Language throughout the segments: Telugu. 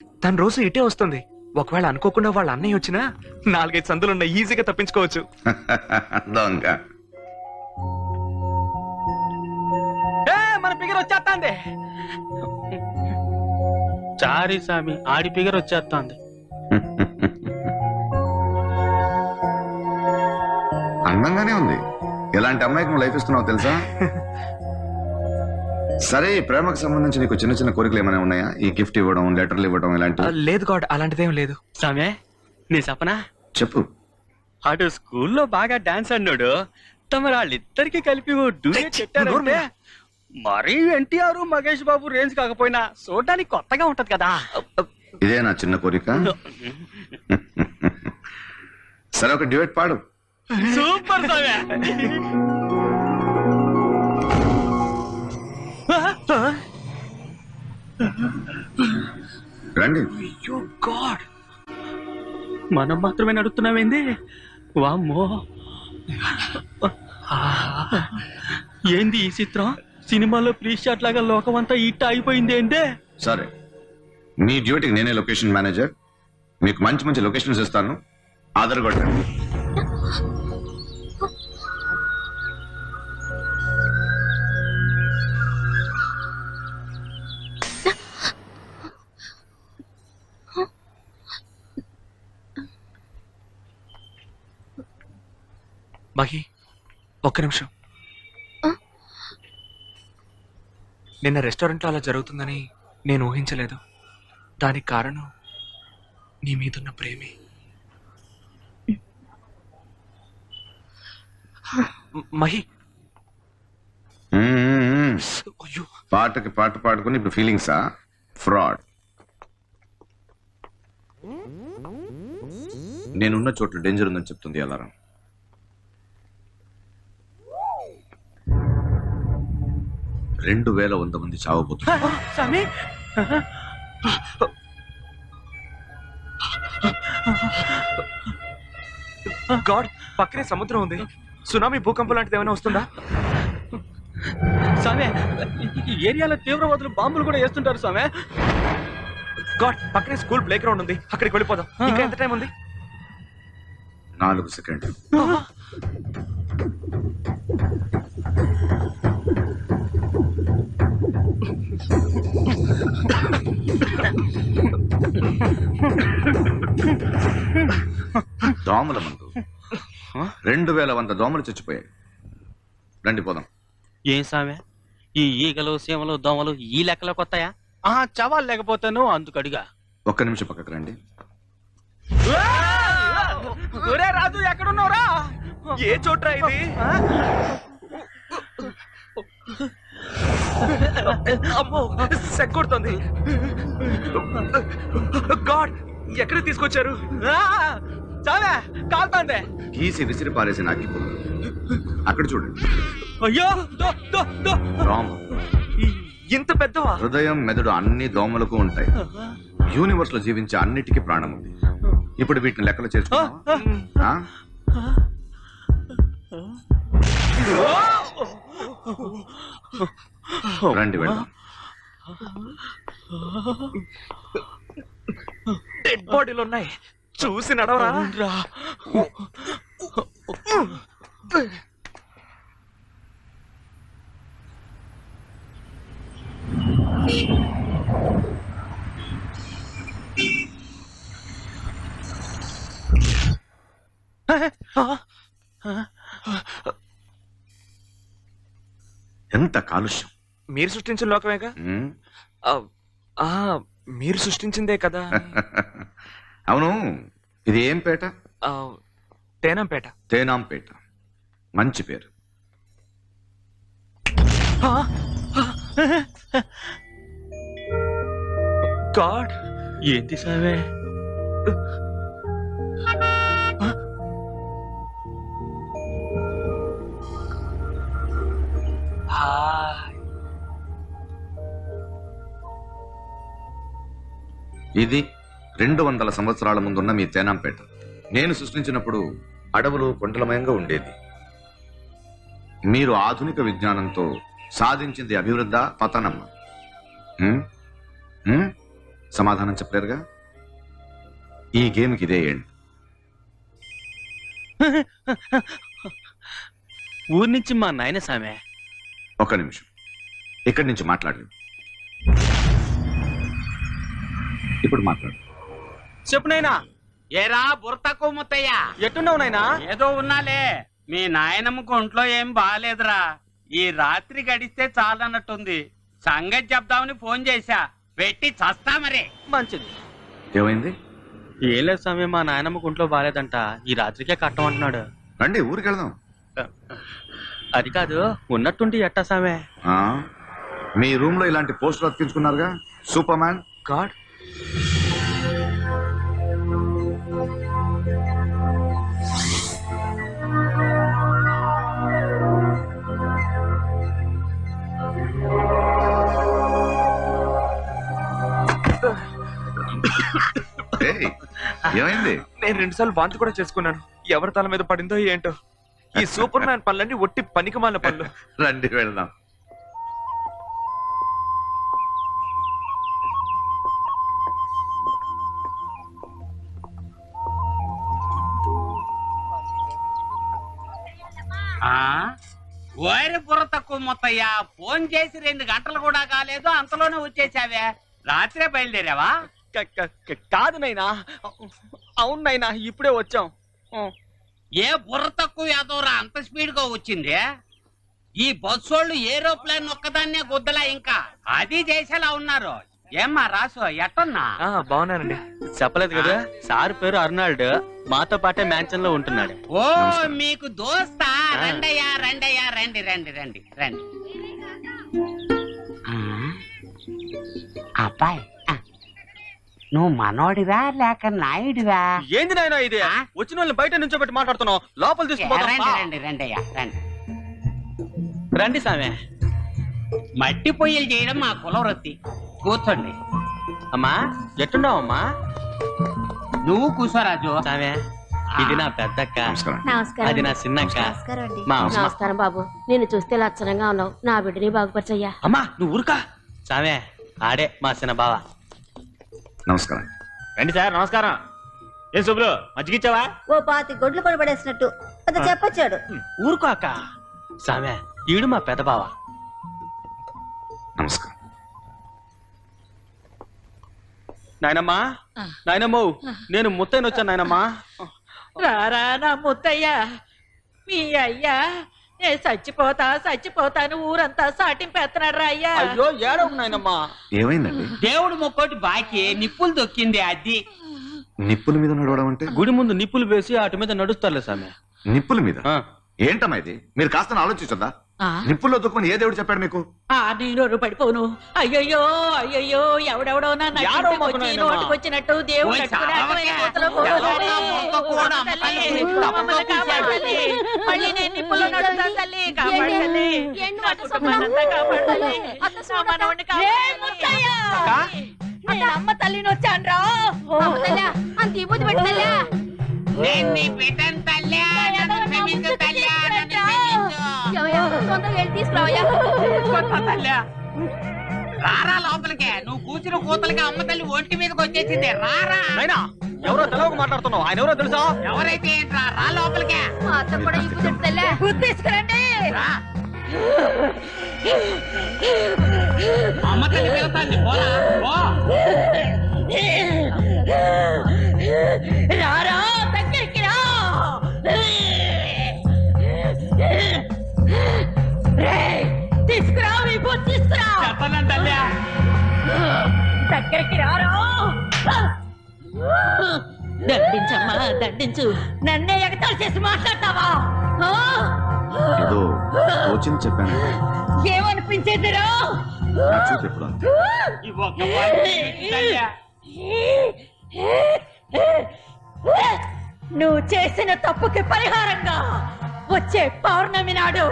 తను రోజు ఇటే వస్తుంది. ఒకవేళ అనుకోకుండా వాళ్ళ అన్నయ్య వచ్చినా 4-5 సందులున్న ఈజీగా తప్పించుకోవచ్చు. దొంగ. మన ఫిగర్ వచ్చేస్తాంది. చారీ సామి, ఆడి ఫిగర్ వచ్చేస్తాంది. అందంగానే ఉంది. ఎలాంటి అమ్మాయికి నువ్వు లైఫ్ ఇస్తున్నావు తెలుసా? సరే, ప్రేమకు సంబంధించి నీకు చిన్న చిన్న కోరికలు ఏమైనా ఉన్నాయా? ఈ గిఫ్ట్ ఇవ్వడం, లెటర్లు ఇవ్వడం ఇలాంటి? లేదు గాడ్, అలాంటిదేం లేదు. సామే, నీ చెప్పనా? చెప్పు. అటు స్కూల్లో బాగా డాన్స్ అన్నాడు. తమ వాళ్ళిద్దరికి కలిపి ఓ డ్యూయెట్ పెట్టారంటే మరీ ఎన్టీఆర్ మహేష్ బాబు రేంజ్ కాకపోయినా చూడడానికి కొత్తగా ఉంటది కదా. ఇదే నా చిన్న కోరిక. సరే, ఒక డ్యూయెట్ పాడు. సూపర్ సామే. రండి. గాడ్, మనం మాత్రమే నడుస్తున్నామేంది? వామ్మో, ఏంది ఈ చిత్రం? సినిమాలో ప్రీ షాట్ లాగా లోకం అంతా ఇట్ట అయిపోయింది ఏంటే? సరే, మీ డ్యూటీకి నేనే లొకేషన్ మేనేజర్. మీకు మంచి మంచి లొకేషన్స్ ఇస్తాను, ఆదరగొట్టండి. మహి, ఒక్క నిమిషం. నిన్న రెస్టారెంట్లో అలా జరుగుతుందని నేను ఊహించలేదు. దానికి కారణం నీ మీదున్న ప్రేమే. మహి, అయ్యో, పాటకి పాట పాడుకుని ఇప్పుడు ఫీలింగ్సా? ఫ్రాడ్. నేనున్న చోట్ల డేంజర్ ఉందని చెప్తుంది అలారం. రెండు 2100 మంది చావబోతున్నారు. సామి, గాడ్, పక్కనే సముద్రం ఉంది. సునామీ, భూకంపం లాంటిది ఏమైనా వస్తుందా? సామే, ఈ ఏరియాలో తీవ్రవాదులు బాంబులు కూడా వేస్తుంటారు సామే. గాడ్, పక్కనే స్కూల్ ప్లే గ్రౌండ్ ఉంది. అక్కడికి వెళ్ళిపోదాం. ఇంకా ఎంత టైం ఉంది? 4 సెకండ్లు. దోమల మందు. 2100 దోమలు చచ్చిపోయాయి. రండి పోదాం. ఏం సామే, ఈ ఈగలు సీమలు దోమలు ఈ లెక్కలో కొత్తయా? చవాలు లేకపోతాను అందుకడిగా. ఒక్క నిమిషం పక్కకు రండి. ఒరే రాజు, ఎక్కడున్నావురా? ఏ చోట్రా ఇది? అమ్మో, సెక్కొడుతుంది. గాడ్, ఎక్కడ తీసుకొచ్చారు? సామే, కాల్తాందే. గీసి విసిరి పారేసిన అగ్గిపుల్ల. అక్కడ చూడండి. అయ్యో, దోమ. ఇంత పెద్దవా? హృదయం, మెదడు అన్ని దోమలకు ఉంటాయి. యూనివర్స్ లో జీవించే అన్నిటికీ ప్రాణం ఉంది. ఇప్పుడు వీటిని లెక్కలు చేర్చుకున్నావా? రండి వెళ్దాం. డెడ్ బాడీలు ఉన్నాయి, చూసి నడవరా? ఎంత కాలుష్యం! మీరు సృష్టించిన లోకమేగా. మీరు సృష్టించిందే కదా. అవును, ఇది ఏం పేట? తేనంపేట. తేనాంపేట. మంచి పేరు. గాడ్, ఏంటి సామే? ఇది 200 సంవత్సరాల ముందున్న మీ తేనాంపేట. నేను సృష్టించినప్పుడు అడవులు కొండలమయంగా ఉండేది. మీరు ఆధునిక విజ్ఞానంతో సాధించింది అభివృద్ధ, పతనమ్మ? సమాధానం చెప్పలేరుగా? ఈ గేమ్కి ఇదే ఎండ్. ఊరి నుంచి మా నాయన సామె. ఒక్క నిమిషం, ఇక్కడి నుంచి మాట్లాడలేదు. ఇప్పుడు మాట్లాడు. చెప్పు నాయనా. ఏరా బుర్తకు ముత్తయ్య, ఎట్టున్నావు నాయనా? ఏదో ఉన్నాలే. మీ నాయనమ్మకు ఒంట్లో ఏం బాగాలేదురా. ఈ రాత్రి గడిస్తే చాలన్నట్టుంది. సంగతి చెప్దామని ఫోన్ చేశా. పెట్టి చస్తా మరి. మంచిది. ఏమైంది? ఏం లేదు స్వామి, మా నాయనమ్మకు ఒంట్లో బాగాలేదంట. ఈ రాత్రికే కట్టమంటున్నాడు. రండి, ఊరికి వెళ్దాం. అది కాదు, ఉన్నట్టుండి ఎట్టా సామె? మీ రూమ్ లో ఇలాంటి పోస్టర్ అతికించుకున్నారుగా, సూపర్ మ్యాన్. గాడ్, ఏమైంది? నేను 2 సార్లు వాంతి కూడా చేసుకున్నాను. ఎవరి తల మీద పడిందో ఏంటో. ఈ సూపర్ మ్యాన్ పనులన్నీ ఒట్టి పనికిమాలిన పనులు. రండి వెళ్దాం. ఓరి బుర్ర తక్కువ ముత్తయ్య, ఫోన్ చేసి 2 గంటలు కూడా కాలేదు, అంతలోనే వచ్చేసావే. రాత్రే బయలుదేరావా? కాదు నైనా. అవును నైనా, ఇప్పుడే వచ్చాం. ఏ బుర్ర తక్కువ యాదవరా అంత స్పీడ్ గా వచ్చింది? ఈ బస్సోళ్ళు ఏరోప్లేన్ ఒక్కదాన్నే గుద్దలా, ఇంకా అది చేసేలా ఉన్నారు. ఏమ్మా రాసు, ఎట్టున్నా? బాగున్నానండి. చెప్పలేదు కదా, సార్ పేరు అర్నాల్డ్. మాతో పాటే మ్యాన్షన్ లో ఉంటున్నాడు. ఓ మీకు దోస్తా? రండయ్యా రండయ్యా, రండి రండి రండి రండి. అబ్బాయి, నువ్వు మనోడివా లేక నాయుడివా? ఏంది నాయనా ఇది? వచ్చిన వాళ్ళని బయట నుంచో పెట్టి మాట్లాడుతున్నావు. లోపల తీసుకుపోతాం. రండి రండయ్యా రండి. రండి సామె. మట్టి పొయ్యలు చేయడం మా కులవృత్తి. కూర్చోండి. అమ్మా, ఎట్టున్నావు అమ్మా? నువ్వు కూర్చోరాజు. సామె, ఇది నా పెద్దక్క. నమస్కారం. అది నా చిన్నక్క. మా అమ్మ. నమస్కారం బాబు. నేను చూస్తే లక్షణంగా ఉన్నావు. నా బిడ్డని బాగుపరచయ్యా. అమ్మా నువ్వు ఊరుకా. సామె, ఆడే మా చిన్న బావ. నమస్కారం. రండి సార్. నమస్కారం. ఏం శుభ్రు, మజ్జిగిచ్చావా? ఓ 5 గొడ్లు కొనబడేసినట్టు అది చెప్పొచ్చాడు. ఊరుకో అక్క. సామె, ఈడు మా పెద్ద బావ. నమస్కారం. నాయనమ్మా, నాయనమ్మో, నేను ముత్తైన వచ్చాను నాయనమ్మా. రారా నా ముత్తయ్య. మీ అయ్యా నేను చచ్చిపోతాను ఊరంతా సాటింపేస్తున్నాడు రా అయ్యా. అయ్యో ఏడవు నాయనమ్మా. ఏమైందండి? దేవుడు ముక్కోటి బాకీ నిప్పులు దొక్కింది. అది నిప్పుల మీద నడవడం అంటే? గుడి ముందు నిప్పులు వేసి వాటి మీద నడుస్తారులే సామె. నిప్పుల మీద? ఏంటమ్మా ఇది? మీరు కాస్త ఆలోచించొద్దా? నిప్పుల్లో దుఃఖమని ఏ దేవుడు చెప్పాడు మీకు? నేను పడిపోను. అయ్యయ్యో అయ్యయ్యో, ఎవడెవడో నోటుకొచ్చినట్టు దేవుడు మళ్ళీ నేను నిప్పుల్లో నడుస్తా తల్లి. కాపాడాలి, అమ్మ తల్లిని వచ్చాను రా. అంత ఇబ్బంది పెట్టలే. నేను నీ బిడ్డను తల్లి, నన్ను క్షమించు తల్లి, నన్ను క్షమించు. తొందరగా వెళ్ళి తీసుకురావయ్యా. తల్లి రారా లోపలికే. నువ్వు కూర్చున్న కూతలకి అమ్మ తల్లి ఒంటి మీదకి వచ్చేసింది. రారా. ఎవరో తెలవక మాట్లాడుతున్నావు. ఆయన ఎవరో తెలుసా? ఎవరైతే ఏంట్రా, రా లోపలికే. మా అత్త కూడా ఇప్పు తిట్టలే. తీసుకురండి. రా. అమ్మ తల్లి పిలుతాంది, పోరా పో. రారా దగ్గరికి రా. తీసుకురా తీసుకురా. చెప్పను తల్లి. దగ్గరికి రారా. దండించమ్మా దండించు. నన్నే ఎగతాళి చేసి మాట్లాడతావా? ఏదో కోచింగ్ చెప్పాను. ఏమనిపించేదిరా? నా చూపు ఎప్పుడు అంతే. ఈ ఒక్క పాయింట్ తల్లి. నువ్వు చేసిన తప్పుకి పరిహారంగా వచ్చే పౌర్ణమి నాడు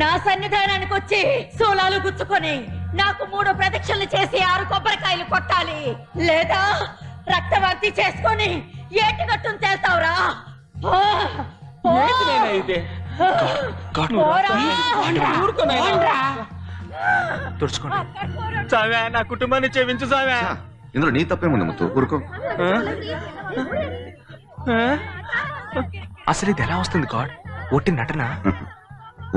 నా సన్నిధానానికి వచ్చి శూలాలు గుచ్చుకొని నాకు 3 ప్రదక్షిణలు చేసి 6 కొబ్బరికాయలు కొట్టాలి. లేదా రక్తవాంతి చేసుకొని ఏటిగట్టును తేల్తావురా. తుడుచుకోండి. సామే నా కుటుంబాన్ని క్షమించు సామే. ఛా, ఇందులో నీ తప్పేముంది ముత్తు, ఊరుకో. అసలు ఇది ఎలా వస్తుంది గాడ్? ఒట్టి నటన.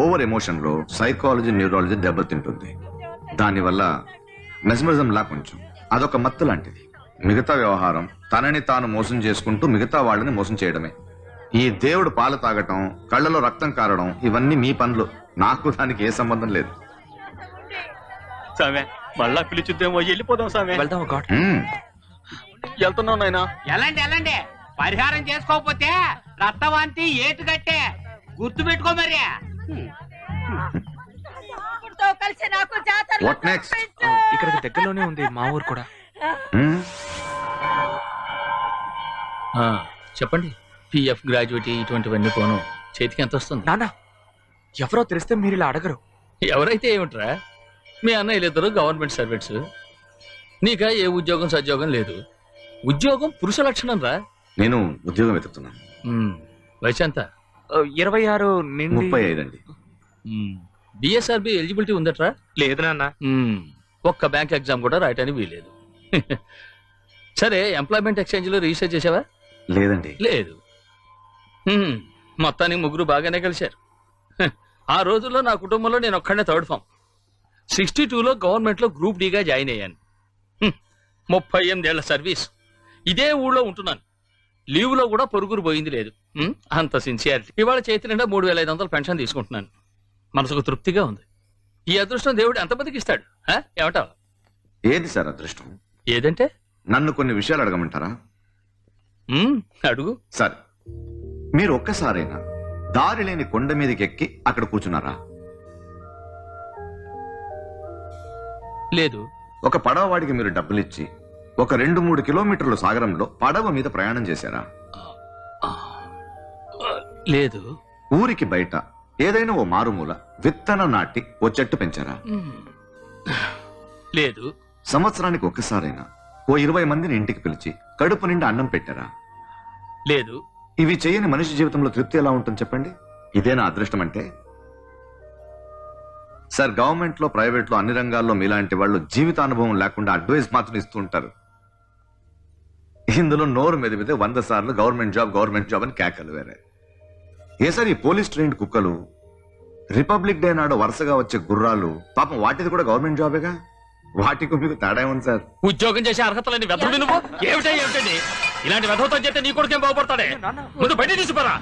ఓవర్ ఎమోషన్ లో సైకాలజీ న్యూరాలజీ దెబ్బతింటుంది. దానివల్ల మెస్మరిజం లా కొంచెం అదొక మత్తు లాంటిది. మిగతా వ్యవహారం తనని తాను మోసం చేసుకుంటూ మిగతా వాళ్ళని మోసం చేయడమే. ఈ దేవుడు పాలు తాగటం, కళ్ళలో రక్తం కారడం ఇవన్నీ మీ పనులు. నాకు దానికి ఏ సంబంధం లేదు. సామే మళ్ళా పిలిచిద్దేమో, వెళ్ళిపోదాం సామే. వెళ్దాం గాడ్. వెళ్తున్నావు నాయనా. ఎలాంటి పరిహారం చేసుకోకపోతే రక్తవాంతి ఏటు కట్టే గుర్తు పెట్టుకో మరి. తో కలిసి నాకు జాతరలో What next? తప్పించు. ఇక్కడికి దగ్గరలోనే ఉంది మా ఊరు కూడా. చెప్పండి. పిఎఫ్ గ్రాడ్యుయేటీ ఇటువంటివన్నీ పోను చేతికి ఎంత వస్తుంది? నాన్న, ఎవరో తెలిస్తే మీరు ఇలా అడగరు. ఎవరైతే ఏమిట్రా, మీ అన్నయ్యలిద్దరూ గవర్నమెంట్ సర్వెంట్స్. నీకా ఏ ఉద్యోగం సద్యోగం లేదు. ఉద్యోగం పురుష లక్షణం రా. నేను ఉద్యోగం వెతుకుతున్నాను. వయసు ఎంత? 26 నుండి 35 అండి. బిఎస్ఆర్బి ఎలిజిబిలిటీ ఉందట్రా? లేదు నాన్న. ఒక్క బ్యాంక్ ఎగ్జామ్ కూడా రాయటానికి వీలేదు. సరే, ఎంప్లాయ్మెంట్ ఎక్స్చేంజ్ లో రిజిస్టర్ చేసావా? లేదండి. లేదు. మొత్తానికి ముగ్గురు బాగానే కలిశారు. ఆ రోజుల్లో నా కుటుంబంలో నేను ఒక్కడే థర్డ్ ఫామ్. 62లో గవర్నమెంట్ లో గ్రూప్ డిగా జాయిన్ అయ్యాను. 38 ఏళ్ల సర్వీస్. ఇదే ఊళ్ళో ఉంటున్నాను. లీవ్ లో కూడా పొరుగురు పోయింది లేదు. అంత సిన్సియారిటీ. ఇవాళ చేతి నిండా 3500 పెన్షన్ తీసుకుంటున్నాను. మనసుకు తృప్తిగా ఉంది. ఈ అదృష్టం దేవుడు ఎంతమందికి ఇస్తాడు? ఏమంటావు? ఏది సార్ అదృష్టం? ఏదంటే నన్ను కొన్ని విషయాలు అడగమంటారా? అడుగు. సరే, మీరు ఒక్కసారైనా దారి లేని కొండ మీదకి ఎక్కి అక్కడ కూర్చున్నారా? లేదు. ఒక పడవవాడికి మీరు డబ్బులిచ్చి ఒక 2-3 కిలోమీటర్ల సాగరంలో పడవ మీద ప్రయాణం చేశారా? లేదు. ఊరికి బయట ఏదైనా ఓ మారుమూల విత్తనం నాటి ఓ చెట్టు పెంచారా? లేదు. సంవత్సరానికి ఒక్కసారైనా ఓ 20 మందిని ఇంటికి పిలిచి కడుపు నిండా అన్నం పెట్టారా? లేదు. ఇవి చేయని మనిషి జీవితంలో తృప్తి ఎలా ఉంటుంది చెప్పండి? ఇదేనా అదృష్టం అంటే? సార్, గవర్నమెంట్ లో ప్రైవేట్ లో అన్ని రంగాల్లో మీలాంటి వాళ్ళు జీవితానుభవం లేకుండా అడ్వైస్ మాత్రం ఇస్తూ ఉంటారు. ఇందులో నోరు మెదిపితే 100 సార్లు గవర్నమెంట్ జాబ్ అని కేకలు వేరే. ఏ సార్, ఈ పోలీస్ ట్రైన్డ్ కుక్కలు, రిపబ్లిక్ డే నాడు వరుసగా వచ్చే గుర్రాలు, పాపం వాటిది కూడా గవర్నమెంట్ జాబేగా. వాటికి మీకు తేడా ఉంది సార్. ఉద్యోగం చేసే అర్హతలని వెధవుడు నువ్వు. ఏమిటండి ఇలాంటి వెధవతో చేస్తే నీ కొడుకేం బాగుపడతాడే? ముందు బయట తీసుకురా.